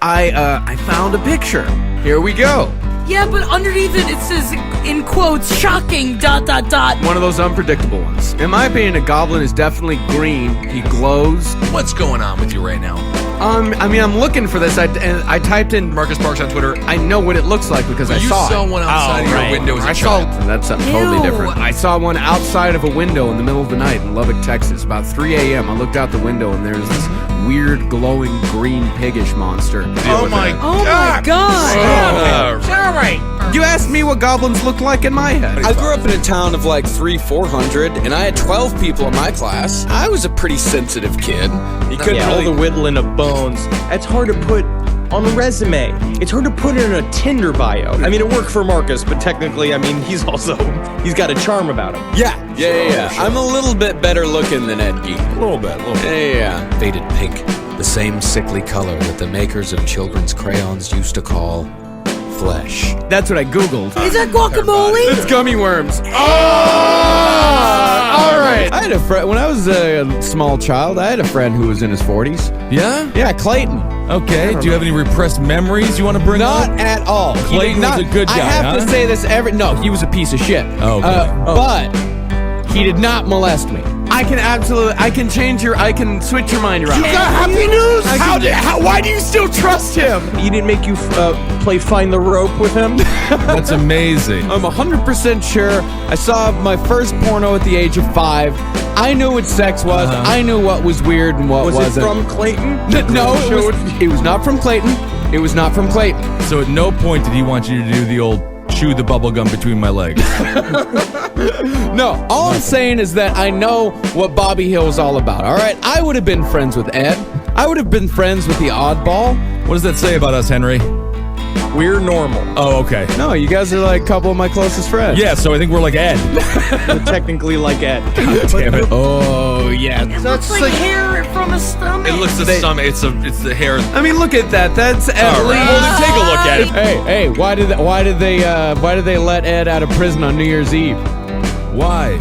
I found a picture. Here we go. Yeah, but underneath it says, in quotes, shocking, ... One of those unpredictable ones. In my opinion, a goblin is definitely green. He glows. What's going on with you right now? I mean, I'm looking for this. I typed in Marcus Parks on Twitter. I know what it looks like because I saw it. You saw one outside of your window as a child. That's something totally different. I saw one outside of a window in the middle of the night in Lubbock, Texas, about 3 a.m. I looked out the window and there's this weird glowing green piggish monster. Oh my god! Sorry. You asked me what goblins look like in my head. I grew up in a town of like 300-400, and I had 12 people in my class. I was a pretty sensitive kid. You couldn't all the whittling of bones. That's hard to put on a resume. It's hard to put in a Tinder bio. I mean, it worked for Marcus, but technically, I mean, he's got a charm about him. Yeah. Sure. I'm a little bit better looking than Ed Geek. A little bit. Yeah. Faded pink, the same sickly color that the makers of children's crayons used to call flesh. That's what I Googled. Is that guacamole? It's gummy worms. Oh! All right. I had a friend, when I was a small child, I had a friend who was in his 40s. Yeah? Yeah, Clayton. Okay, do you have any repressed memories you want to bring up? Not at all. Clayton was a good guy, I have to say this no, he was a piece of shit. Oh, okay. But he did not molest me. I can switch your mind around. You got happy news? Why do you still trust him? He didn't make you play Find the Rope with him? That's amazing. I'm 100% sure I saw my first porno at the age of 5. I knew what sex was. I knew what was weird and what wasn't. Was it from Clayton? No, it was not from Clayton. It was not from Clayton. So at no point did he want you to do the old chew the bubble gum between my legs. No, all I'm saying is that I know what Bobby Hill is all about, all right? I would have been friends with Ed. I would have been friends with the oddball. What does that say about us, Henry? We're normal. Oh, okay. No, you guys are like a couple of my closest friends. Yeah, so I think we're like Ed. We're technically like Ed. God damn it. Oh, yeah. It looks like hair from a stomach. It looks the stomach. It's the hair. I mean, look at that. That's at All right. least. Well, then take a look at it. Hey, why did they let Ed out of prison on New Year's Eve? Why?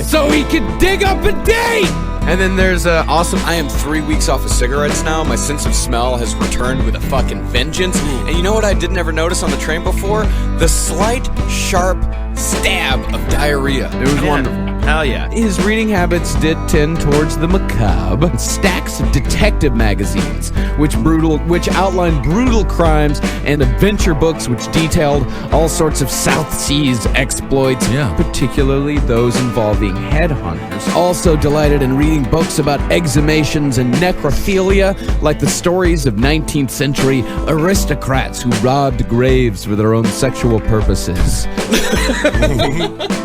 So he could dig up a date! And then there's awesome. I am 3 weeks off of cigarettes now. My sense of smell has returned with a fucking vengeance. And you know what I didn't ever notice on the train before? The slight, sharp stab of diarrhea. It was wonderful. Hell yeah. His reading habits did tend towards the macabre. Stacks of detective magazines, which outlined brutal crimes, and adventure books which detailed all sorts of South Seas exploits, particularly those involving headhunters. Also delighted in reading books about exhumations and necrophilia, like the stories of 19th century aristocrats who robbed graves for their own sexual purposes.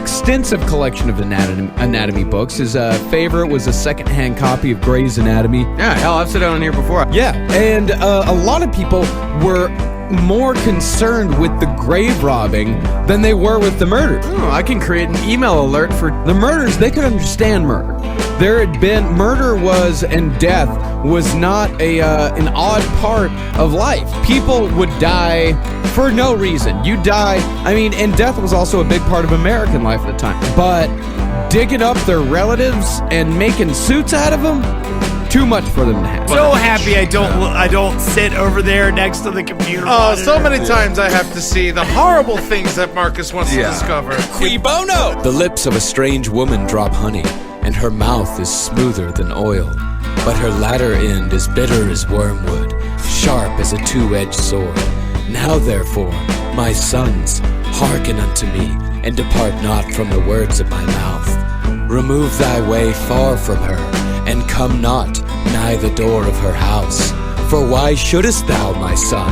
Extensive collection of anatomy books. His favorite was a secondhand copy of Gray's Anatomy. Yeah, hell, I've said it on here before. Yeah, and a lot of people were more concerned with the grave robbing than they were with the murder. Oh, I can create an email alert for the murders. They could understand murder. There had been and death was not an odd part of life. People would die for no reason. You die, and death was also a big part of American life at the time. But digging up their relatives and making suits out of them, too much for them to have. So happy I don't sit over there next to the computer. Oh, so many times I have to see the horrible things that Marcus wants to discover. Qui bono! The lips of a strange woman drop honey, and her mouth is smoother than oil, but her latter end is bitter as wormwood, sharp as a two-edged sword. Now therefore, my sons, hearken unto me, and depart not from the words of my mouth. Remove thy way far from her, and come not nigh the door of her house. For why shouldest thou, my son,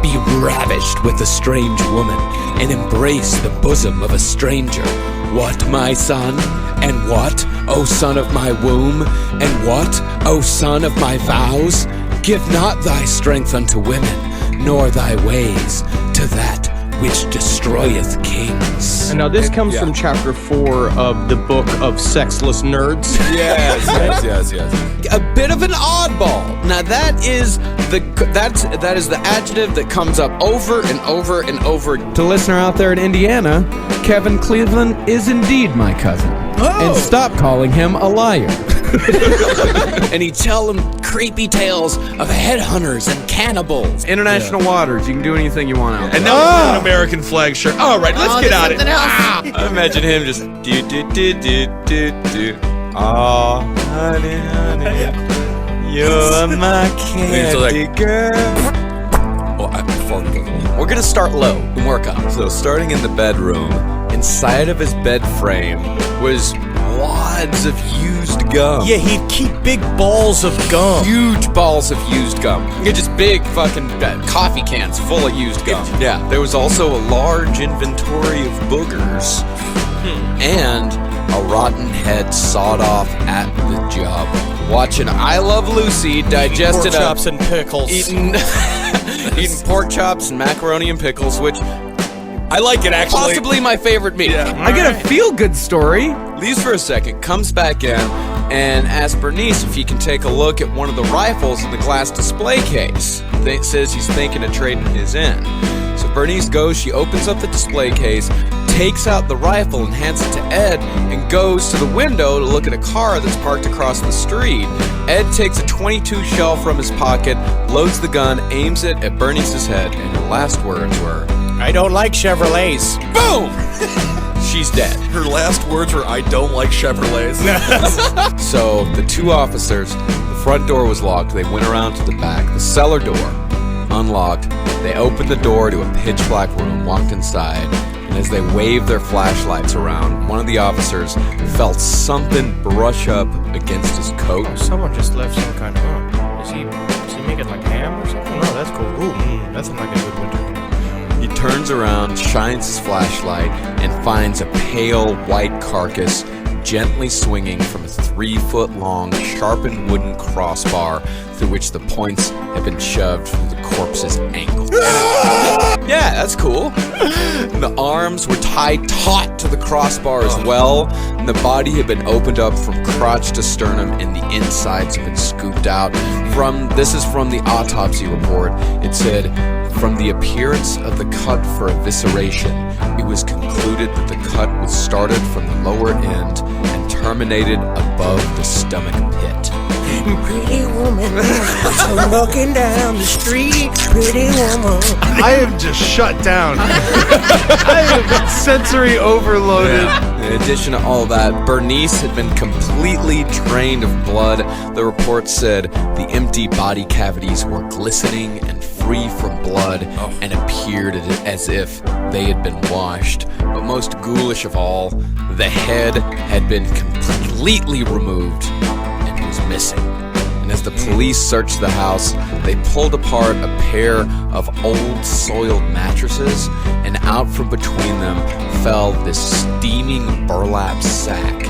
be ravished with a strange woman, and embrace the bosom of a stranger? What, my son? And what, O son of my womb? And what, O son of my vows? Give not thy strength unto women, nor thy ways to that which destroyeth kings. And now this comes from chapter 4 of the book of Sexless Nerds. Yes. A bit of an oddball. Now that is the adjective that comes up over and over and over. To listener out there in Indiana, Kevin Cleveland is indeed my cousin. and stop calling him a liar. And he'd tell them creepy tales of headhunters and cannibals. International waters, you can do anything you want out. And now an American flag shirt. All right, let's get out of it. I imagine him just do. Oh, honey, you're my candy girl. We're gonna start low and work up. So starting in the bedroom, inside of his bed frame was wads of used gum. Yeah, he'd keep big balls of gum. Huge balls of used gum. Yeah, just big fucking coffee cans full of used gum. Yeah, there was also a large inventory of boogers and a rotten head sawed off at the job. Watching I Love Lucy digested pork chops and pickles. Eating pork chops and macaroni and pickles, which I like it, actually. possibly my favorite meat. I get a feel-good story. Leaves for a second, comes back in, and asks Bernice if he can take a look at one of the rifles in the glass display case. Says he's thinking of trading his in. So Bernice goes, she opens up the display case, takes out the rifle and hands it to Ed, and goes to the window to look at a car that's parked across the street. Ed takes a .22 shell from his pocket, loads the gun, aims it at Bernice's head, and her last words were, I don't like Chevrolets. boom! She's dead. Her last words were, I don't like Chevrolets. So the two officers, the front door was locked. They went around to the back. The cellar door, unlocked. They opened the door to a pitch black room, walked inside, and as they waved their flashlights around, one of the officers felt something brush up against his coat. Someone just left some kind of... Is he making like ham or something? Oh, that's cool. Ooh, that sounds like a good winter. He turns around, shines his flashlight, and finds a pale white carcass gently swinging from a 3-foot-long, sharpened wooden crossbar through which the points have been shoved from the corpse's ankles. Yeah, that's cool. The arms were tied taut to the crossbar as well, and the body had been opened up from crotch to sternum, and the insides have been scooped out. This is from the autopsy report. It said, from the appearance of the cut for evisceration, it was concluded that the cut was started from the lower end and terminated above the stomach pit. Pretty woman, I'm walking down the street, pretty woman. I am just shut down. I am sensory overloaded. In addition to all that, Bernice had been completely drained of blood. The report said the empty body cavities were glistening and free from blood and appeared as if they had been washed. But most ghoulish of all, the head had been completely removed and was missing. And as the police searched the house, they pulled apart a pair of old soiled mattresses, and out from between them fell this steaming burlap sack.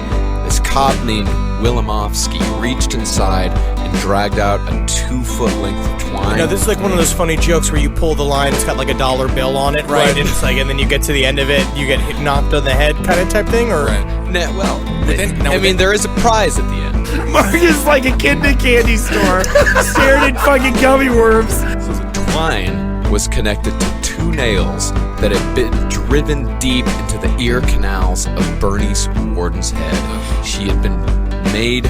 This cop named Wilimowski reached inside and dragged out a 2-foot length of twine. You know, this is like one of those funny jokes where you pull the line, it's got like a $1 bill on it, right? And it's like, and then you get to the end of it, you get knocked on the head kind of type thing, or? There is a prize at the end. Marcus like a kid in a candy store, staring at fucking gummy worms. So the twine was connected to 2 nails that had been driven deep into the ear canals of Bernice Warden's head. She had been made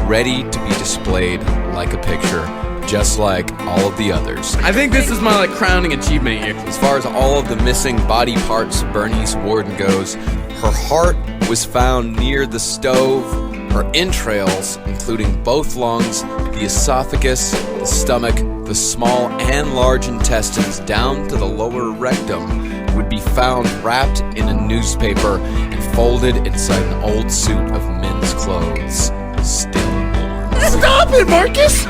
ready to be displayed like a picture, just like all of the others. I think this is my crowning achievement here. As far as all of the missing body parts of Bernice Warden goes, her heart was found near the stove. Her entrails, including both lungs, the esophagus, the stomach, the small and large intestines down to the lower rectum, would be found wrapped in a newspaper and folded inside an old suit of men's clothes, still warm. Stop it, Marcus!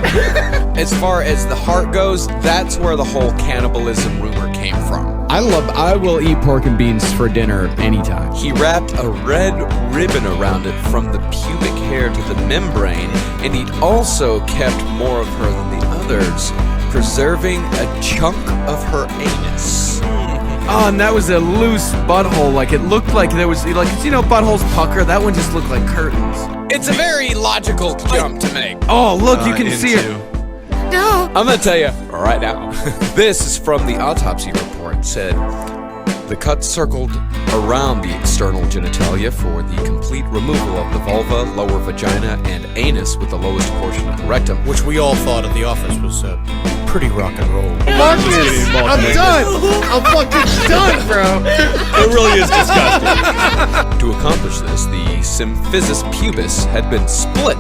As far as the heart goes, that's where the whole cannibalism rumor came from. I will eat pork and beans for dinner anytime. He wrapped a red ribbon around it from the pubic hair to the membrane, and he'd also kept more of her than the others, preserving a chunk of her anus. Oh, and that was a loose butthole. Like, it looked like there was, like, you know, buttholes pucker. That one just looked like curtains. It's a very logical jump to make. Oh, look, you can see it. No. I'm gonna tell you right now. This is from the autopsy report. It said, The cut circled around the external genitalia for the complete removal of the vulva, lower vagina, and anus with the lowest portion of the rectum. Which we all thought at the office was pretty rock and roll. Marcus, I'm done. I'm fucking done, bro. It really is disgusting. To accomplish this, the symphysis pubis had been split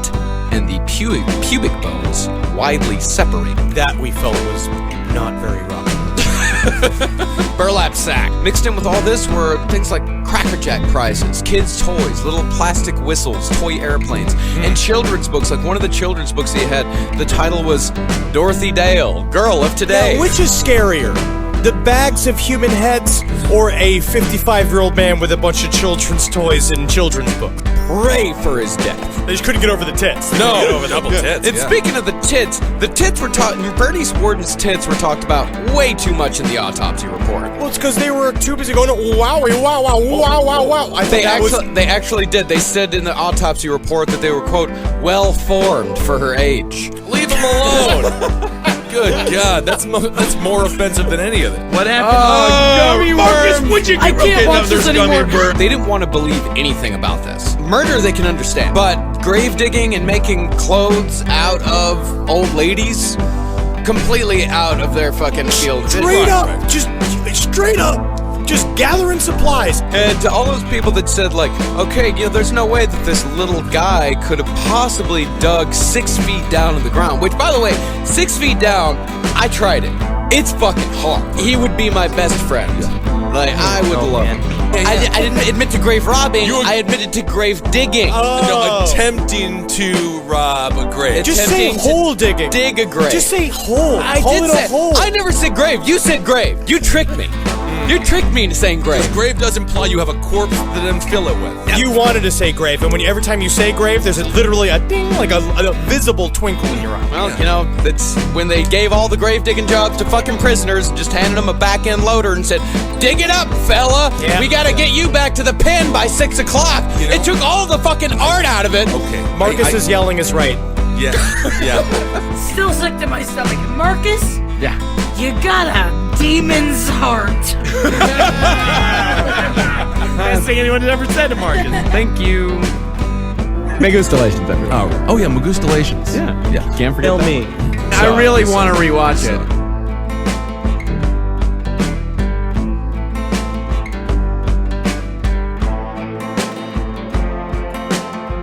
and the pubic bones widely separated. That we felt was not very rock and roll. Burlap sack. Mixed in with all this were things like Cracker Jack prizes, kids' toys, little plastic whistles, toy airplanes, and children's books. Like one of the children's books he had, the title was Dorothy Dale, Girl of Today. Now, which is scarier? The bags of human heads or a 55-year-old man with a bunch of children's toys and children's books? Pray for his death. They just couldn't get over the tits. No. Get over double tits. And speaking of the tits were Bernie Warden's tits were talked about way too much in the autopsy report. Well, it's because they were too busy going, wowie, wow, wow, wow, wow, wow. They actually did. They said in the autopsy report that they were, quote, well-formed for her age. Leave him alone. Good God, that's more offensive than any of it. What happened? Marcus, would you I can't watch this anymore. They didn't want to believe anything about this. Murder they can understand, but grave digging and making clothes out of old ladies, completely out of their fucking field. Straight up, just gathering supplies. And to all those people that said, like, okay, there's no way that this little guy could have possibly dug 6 feet down in the ground, which, by the way, 6 feet down, I tried it. It's fucking hard. He would be my best friend. Like, I would love him. I didn't admit to grave robbing, I admitted to grave digging. No, attempting to rob a grave. Just say hole digging. Dig a grave. Just say hole. I Call did it say a hole. I never said grave. You said grave. You tricked me. You tricked me into saying grave. Grave does imply you have a corpse to then fill it with. You wanted to say grave, and every time you say grave, there's literally a ding, like a visible twinkle in your eye. Well, that's when they gave all the grave digging jobs to fucking prisoners and just handed them a back end loader and said, dig it up, fella. Yeah. We gotta get you back to the pen by 6 o'clock. It took all the fucking art out of it. Okay. Marcus's yelling is right. Yeah. Yeah. Still sick to my stomach. Marcus? Yeah. You got a demon's heart. Best thing anyone has ever said to Marcus. Thank you. Megustalations, everyone. Oh yeah, Magustalations. Yeah. Can't forget Tell that. me. I really want to rewatch it.